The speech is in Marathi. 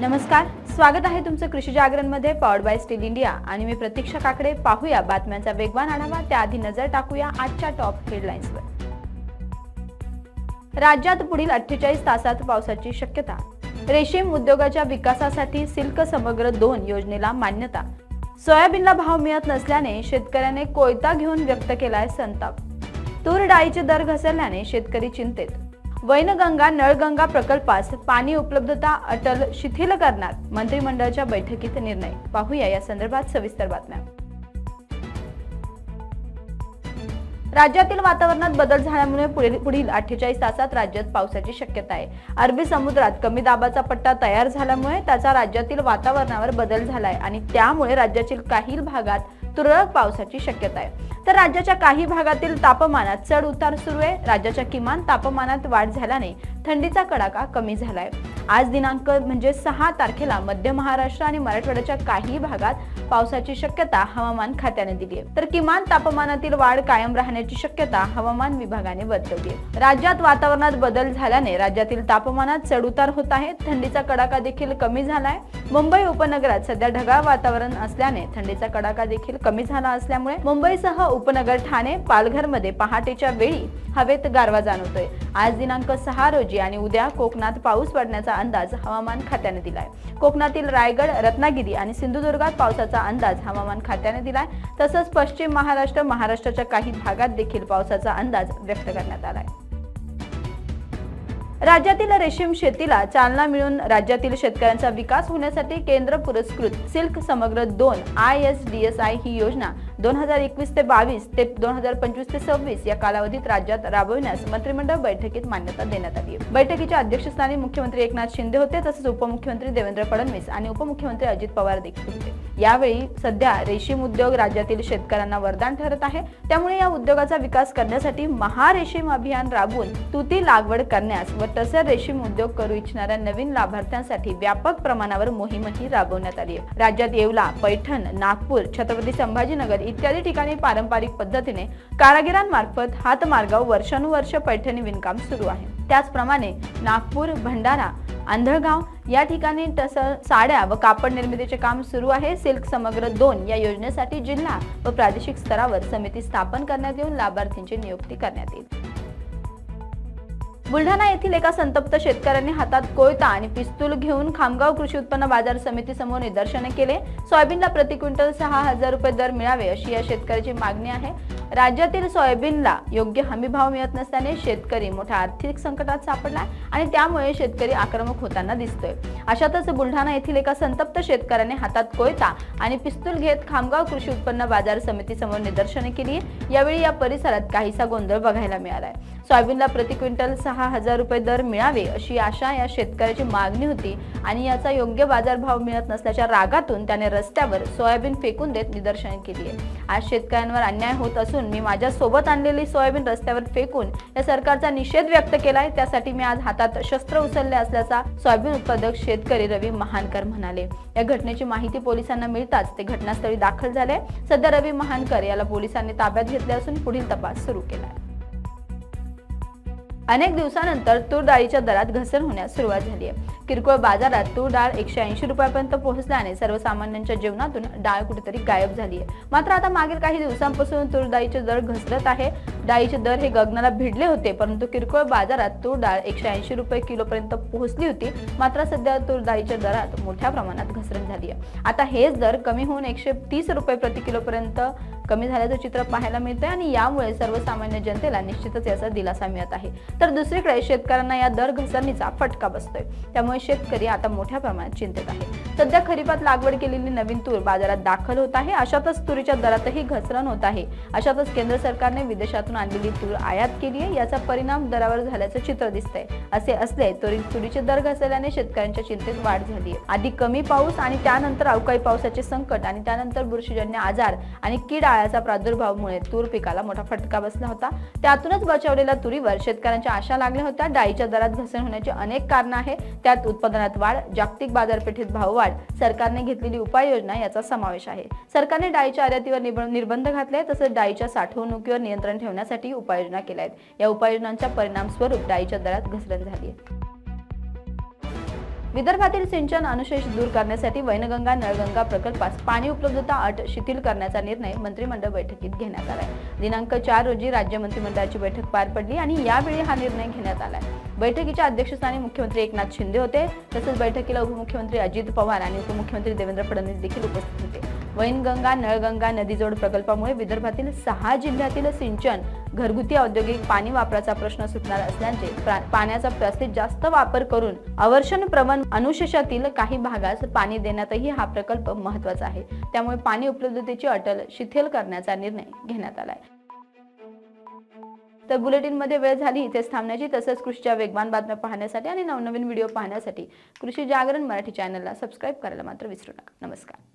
नमस्कार, स्वागत आहे तुमचं कृषी जागरण मध्ये पॉवर्ड बाय स्टील इंडिया आणि मी प्रतीक्षा काकडे. पाहूया बातम्यांचा वेगवान आढावा. त्याआधी नजर टाकूया आजच्या टॉप हेडलाईन्सवर. राज्यात पुढील 48 तासात पावसाची शक्यता. रेशीम उद्योगाच्या विकासासाठी सिल्क समग्र 2 योजनेला मान्यता. सोयाबीनला भाव मिळत नसल्याने शेतकऱ्याने कोयता घेऊन व्यक्त केलाय संताप. तूर डाळीचे दर घसरल्याने शेतकरी चिंतेत. वैनगंगा नळगंगा प्रकल्पास पाणी उपलब्धता अटल शिथिल करणार, मंत्रिमंडळाच्या बैठकीत निर्णय. पाहूया या संदर्भात सविस्तर बातम्या. राज्यातील वातावरणात बदल झाल्यामुळे पुढील 48 तासात राज्यात पावसाची शक्यता आहे. अरबी समुद्रात कमी दाबाचा पट्टा तयार झाल्यामुळे त्याचा राज्यातील वातावरणावर बदल झालाय आणि त्यामुळे राज्यातील काही भागात तुरळक पावसाची शक्यता आहे. तर राज्याच्या काही भागातील तापमानात चढ उतार सुरू आहे. राज्याच्या किमान तापमानात वाढ झाल्याने थंडीचा कडाका कमी झालाय. आज दिनांक म्हणजे 6 तारखेला मध्य महाराष्ट्र आणि मराठवाड्याच्या काही भागात पावसाची शक्यता हवामान खात्याने दिली आहे. तर किमान तापमानातील वाढ कायम राहण्याची शक्यता हवामान विभागाने वर्तवली आहे. राज्यात वातावरणात बदल झाल्याने राज्यातील तापमानात चढ उतार होत आहे. थंडीचा कडाका देखील कमी झालाय. मुंबई उपनगरात सध्या ढगाळ वातावरण असल्याने थंडीचा कडाका देखील कमी झाला असल्यामुळे मुंबईसह उपनगर, ठाणे, पालघरमध्ये पहाटेच्या वेळी हवेत गारवा जाणवतोय. आज दिनांक 6 रोजी आणि उद्या कोकणात पाऊस पडण्याचा अंदाज हवामान खात्याने दिलाय. कोकणातील रायगड, रत्नागिरी आणि सिंधुदुर्गात पावसाचा अंदाज हवामान खात्याने दिलाय. तसंच पश्चिम महाराष्ट्र, महाराष्ट्राच्या काही भागात देखील पावसाचा अंदाज व्यक्त करण्यात आलाय. राज्यातील रेशीम शेतीला चालना मिळून राज्यातील शेतकऱ्यांचा विकास होण्यासाठी केंद्र पुरस्कृत सिल्क समग्र 2 ISDSI ही योजना 2021 ते 22 ते 2025 ते 26 या कालावधीत राज्यात राबविण्यास मंत्रिमंडळ बैठकीत मान्यता देण्यात आली आहे. बैठकीच्या अध्यक्षस्थानी मुख्यमंत्री एकनाथ शिंदे होते, तसेच उपमुख्यमंत्री देवेंद्र फडणवीस आणि उपमुख्यमंत्री अजित पवार देखील होते. यावेळी सध्या रेशीम उद्योग राज्यातील शेतकऱ्यांना वरदान ठरत आहे. त्यामुळे या उद्योगाचा विकास करण्यासाठी महारेशीम अभियान राबवून तुती लागवड करण्यास व टसर रेशीम उद्योग करू इच्छिणाऱ्या नवीन लाभार्थ्यांसाठी व्यापक प्रमाणावर मोहीमही राबवण्यात आली आहे. राज्यात येवला, पैठण, नागपूर, छत्रपती संभाजीनगर इत्यादी ठिकाणी पारंपरिक पद्धतीने कारागिरांमार्फत हातमार्गावर वर्षानुवर्ष पैठणी विणकाम सुरू आहे. त्याचप्रमाणे नागपूर, भंडारा, आंधळगाव या ठिकाणी टसर साड्या व कापड निर्मितीचे काम सुरू आहे. सिल्क समग्र 2 या योजनेसाठी जिल्हा व प्रादेशिक स्तरावर समिती स्थापन करण्यात येऊन लाभार्थींची नियुक्ती करण्यात येईल. बुलढाणा येथील एका संतप्त शेतकऱ्यांनी हातात कोयता आणि पिस्तूल घेऊन खामगाव कृषी उत्पन्न बाजार समिती समोर निदर्शने केले. सोयाबीनला प्रति क्विंटल 6,000 रुपये दर मिळावे अशी या शेतकऱ्याची मागणी आहे. राज्यातील सोयाबीनला योग्य हमी भाव मिळत नसल्याने शेतकरी मोठ्या आर्थिक संकटात सापडला आणि त्यामुळे शेतकरी आक्रमक होताना दिसतोय. अशातच बुलढाणा येथील एका संतप्त शेतकऱ्याने हातात कोयता आणि पिस्तूल घेत खामगाव कृषी उत्पन्न बाजार समिती समोर निदर्शने केली. यावेळी या परिसरात काहीसा गोंधळ बघायला मिळालाय. सोयाबीनला प्रति क्विंटल 6,000 रुपये दर मिळावे अशी आशा या शेतकऱ्याची मागणी होती आणि याचा योग्य बाजारभाव मिळत नसल्याच्या रागातून त्याने रस्त्यावर सोयाबीन फेकून देत निदर्शने केली आहे. आज शेतकऱ्यांवर अन्याय होत असून मी माझ्या सोबत आणलेली सोयाबीन रस्त्यावर फेकून या सरकारचा निषेध व्यक्त केलाय. त्यासाठी मी आज हातात शस्त्र उचलले असल्याचा सोयाबीन उत्पादक शेतकरी रवी महानकर म्हणाले. या घटनेची माहिती पोलिसांना मिळताच ते घटनास्थळी दाखल झाले. सध्या रवी महानकर याला पोलिसांनी ताब्यात घेतले असून पुढील तपास सुरू केलाय. अनेक दिवसानंतर तूर डाळीच्या दरात घसरण होण्यास सुरुवात झाली आहे. किरकोळ बाजारात तूर डाळ 180 रुपयापर्यंत पोहोचल्याने सर्वसामान्यांच्या जीवनातून डाळ कुठेतरी गायब झाली आहे. मात्र आता मागील काही दिवसांपासून तूर डाळीचे दर घसरत आहे. डाळीचे दर हे गगनाला भिडले होते, परंतु किरकोळ बाजारात तूर डाळ 180 रुपये किलोपर्यंत पोहोचली होती. मात्र सध्या तूर डाळीच्या दरात मोठ्या प्रमाणात घसरण झाली आहे. आता हेच दर कमी होऊन 130 रुपये प्रति किलोपर्यंत कमी झाल्याचं चित्र पाहायला मिळतंय आणि यामुळे सर्वसामान्य जनतेला निश्चितच याचा दिलासा मिळत आहे. तर दुसरीकडे शेतकऱ्यांना या दर घसरणीचा फटका बसतोय. त्यामुळे शेतकरी आता मोठ्या प्रमाणात चिंतेत आहे. सध्या खरीपात लागवड केलेली नवीन तूर बाजारात दाखल होत आहे. अशातच तुरीच्या दरातही घसरण होत आहे. अशातच केंद्र सरकारने विदेशातून आणलेली तूर आयात केली आहे. याचा परिणाम दरावर झाल्याचं चित्र दिसतंय. असे असले तरी तुरीचे दर घसरल्याने शेतकऱ्यांच्या चिंतेत वाढ झाली आहे. आधी कमी पाऊस आणि त्यानंतर अवकाळी पावसाचे संकट आणि त्यानंतर बुरशीजन्य आजार आणि कीड आळ्याचा प्रादुर्भावामुळे तूर पिकाला मोठा फटका बसला होता. त्यातूनच बचावलेल्या तुरीवर शेतकऱ्यांच्या आशा लागल्या होत्या. डाळीच्या दरात घसरण होण्याची अनेक कारणं आहेत. त्यात उत्पादनात वाढ, जागतिक बाजारपेठेत भाववाढ, सरकारने घेतलेली उपाययोजना याचा समावेश आहे. सरकारने डाळीच्या आयातीवर निर्बंध घातले, तसेच डाळीच्या साठवणुकीवर नियंत्रण ठेवण्यासाठी उपाययोजना केल्या आहेत. या उपाययोजनांच्या परिणाम स्वरूप डाळीच्या दरात घसरण झाली आहे. विदर्भातील सिंचन अनुशेष दूर करण्यासाठी वैनगंगा नळगंगा प्रकल्पास पाणी उपलब्धता अट शिथिल करण्याचा निर्णय मंत्रिमंडळ बैठकीत घेण्यात आलाय। दिनांक 4 रोजी राज्य मंत्रिमंडळाची बैठक पार पडली आणि यावेळी हा निर्णय घेण्यात आलाय। बैठकीच्या अध्यक्षस्थानी मुख्यमंत्री एकनाथ शिंदे होते, तसेच बैठकीला उपमुख्यमंत्री अजित पवार आणि उपमुख्यमंत्री देवेंद्र फडणवीस देखील उपस्थित होते। वैनगंगा नळगंगा नदीजोड प्रकल्पामुळे विदर्भातील 6 जिल्ह्यातील सिंचन, घरगुती औद्योगिक पाणी वापराचा प्रश्न सुटणार असल्याचे, पाण्याचा जास्तीत जास्त वापर करून अवर्षण प्रवण अनुशेषातील काही भागास पाणी देण्यातही हा प्रकल्प महत्त्वाचा आहे। त्यामुळे पाणी उपलब्धतेची अट शिथिल करण्याचा निर्णय घेण्यात आलाय। तर बुलेटिनमध्ये वेळ झाली इथेच थांबण्याची। तसंच कृषीच्या वेगवान बातम्या पाहण्यासाठी आणि नवनवीन व्हिडिओ पाहण्यासाठी कृषी जागरण मराठी चॅनलला सबस्क्राईब करायला मात्र विसरू नका। नमस्कार।